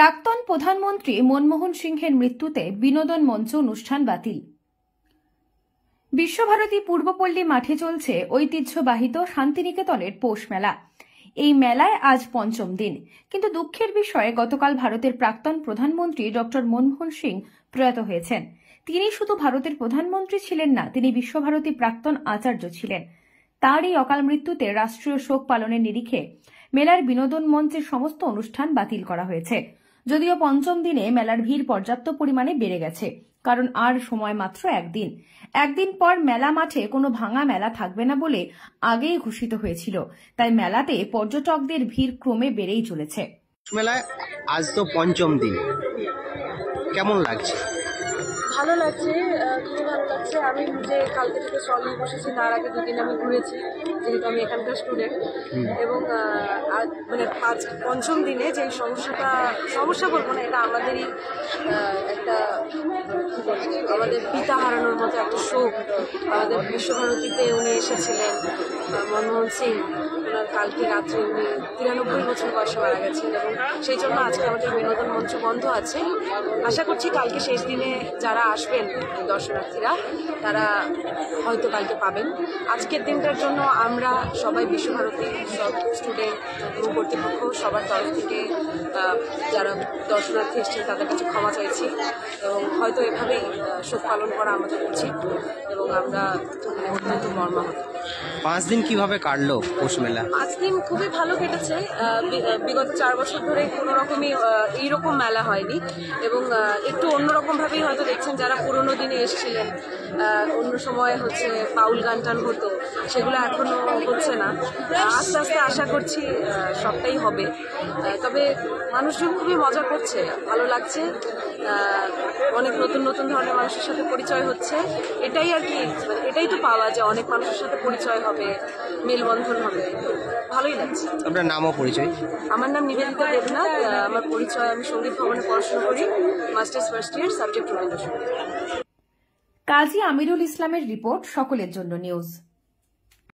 প্রাক্তন প্রধানমন্ত্রী মনমোহন সিংহের মৃত্যুতে বিনোদন মঞ্চ অনুষ্ঠান বাতিল। বিশ্বভারতী পূর্বপল্লী মাঠে চলছে ঐতিহ্যবাহিত শান্তিনিকেতনের পৌষ মেলা। এই মেলায় আজ পঞ্চম দিন, কিন্তু দুঃখের বিষয়ে গতকাল ভারতের প্রাক্তন প্রধানমন্ত্রী ডক্টর মনমোহন সিং প্রয়াত হয়েছেন। তিনি শুধু ভারতের প্রধানমন্ত্রী ছিলেন না, তিনি বিশ্বভারতী প্রাক্তন আচার্য ছিলেন। তার এই অকাল মৃত্যুতে রাষ্ট্রীয় শোক পালনের নিরিখে মেলার বিনোদন মঞ্চের সমস্ত অনুষ্ঠান বাতিল করা হয়েছে। যদিও পঞ্চম দিনে মেলার ভিড় পর্যাপ্ত পরিমাণে বেড়ে গেছে, কারণ আর সময় মাত্র একদিন। একদিন পর মেলা মাঠে কোনো ভাঙা মেলা থাকবে না বলে আগেই ঘোষিত হয়েছিল, তাই মেলাতে পর্যটকদের ভিড় ক্রমে বেড়েই চলেছে। মেলায় আজ তো পঞ্চম দিন, কেমন লাগছে? ভালো লাগছে, খুবই ভালো লাগছে। আমি যে কালকে থেকে স্টল নিয়ে বসেছি, তার আগে দুদিন আমি ঘুরেছি, যেহেতু আমি এখানকার স্টুডেন্ট। এবং মানে আজ পঞ্চম দিনে যে সমস্যা বলবো না, এটা আমাদেরই একটা আমাদের পিতা হারানোর মতো একটা শোক। আমাদের বিশ্বভারতীতে উনি এসেছিলেন, মনমোহন সিং। ওনার কালকে রাত্রে উনি 93 বছর বয়সে মারা গেছেন, এবং সেই জন্য আজকে আমাদের বিনোদন মঞ্চ বন্ধ আছে। আশা করছি কালকে শেষ দিনে যারা আসবেন দর্শনার্থীরা, তারা হয়তো কালকে পাবেন। আজকের দিনটার জন্য আমরা সবাই বিশ্বভারতী সব স্টুডেন্ট এবং কর্তৃপক্ষ সবার তরফ থেকে যারা দর্শনার্থী এসছেন তাদের কাছে ক্ষমা চাইছি, এবং হয়তো এভাবেই শোক পালন করা আমাদের উচিত, এবং আমরা অত্যন্ত মর্মাহত। 5 দিন কিভাবে কাটলো পৌষ মেলা? 5 দিন খুবই ভালো কেটেছে। বিগত 4 বছর ধরে কোনো রকমই এইরকম মেলা হয়নি, এবং একটু অন্যরকম ভাবেই হয়তো দেখছেন যারা পুরোনো দিনে এসেছিলেন। অন্য সময় হচ্ছে বাউল গান টান হতো, সেগুলো এখনো হচ্ছে না। আস্তে আস্তে আশা করছি সবটাই হবে। তবে মানুষজন খুবই মজা করছে, ভালো লাগছে। অনেক নতুন নতুন ধরনের মানুষের সাথে পরিচয় হচ্ছে। এটাই আর কি, এটাই তো পাওয়া, যে অনেক মানুষের সাথে পরিচয় হবে, মেলবন্ধন হবে, ভালোই লাগছে। আপনার নাম ও পরিচয়? আমার নাম নিবেদিতা দেবনাথ। আমার পরিচয়, আমি সঙ্গীত ভবনে পড়াশোনা করি, masters first year, subject Rabindrasangeet. Kazi Amirul ইসলামের রিপোর্ট, সকলের জন্য নিউজ।